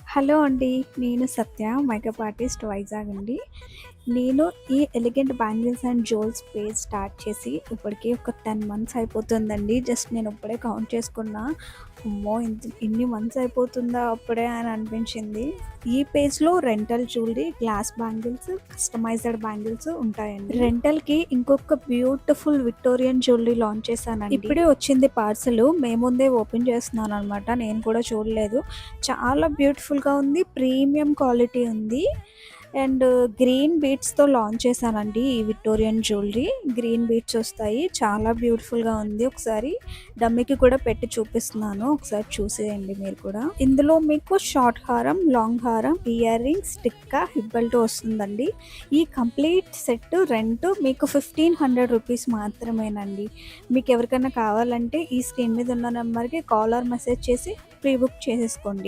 Hello అండి. నేను సత్య makeup artist Vizag అండి. నేను ఈ elegant bangles and jewels page start చేసి ఇప్పటికి ఒక 10 మంత్స్ అయిపోతుందండి. జస్ట్ నేను ఇప్పుడే కౌంట్ చేసుకున్నా. అమ్మో! ఇన్ని మంత్స్ అయిపోతుందా అప్పుడే అని అనిపించింది. ఈ పేజ్‌లో rental jewellery, glass bangles, customised bangles ఉంటాయండి. రెంటల్‌కి ఇంకొక బ్యూటిఫుల్ విక్టోరియన్ జ్యువెలరీ లాంచ్ చేశానండి. ఇప్పుడే వచ్చింది పార్సెల్. మే ముందే ఓపెన్ చేస్తున్నాననమాట. నేను కూడా చూడలేదు. చాలా బ్యూటిఫుల్‌గా ఉంది. ప్రీమియం క్వాలిటీ ఉంది. అండ్ గ్రీన్ బీడ్స్‌తో లాంచ్ చేశానండి ఈ విక్టోరియన్ జ్యువెలరీ. గ్రీన్ బీడ్స్ వస్తాయి. చాలా బ్యూటిఫుల్‌గా ఉంది. ఒకసారి డమ్మీకి కూడా పెట్టి చూపిస్తున్నాను. ఒకసారి చూసేయండి మీరు కూడా. ఇందులో మీకు షార్ట్ హారం, లాంగ్ హారం, ear rings, tikka, hip belt వస్తుందండి. ఈ కంప్లీట్ సెట్ రెంట్ మీకు 1500 రూపీస్ మాత్రమేనండి. మీకు ఎవరికైనా కావాలంటే ఈ స్క్రీన్ మీద ఉన్న నెంబర్‌కి కాల్ ఆర్ మెసేజ్ చేసి ప్రీ బుక్ చేసేసుకోండి.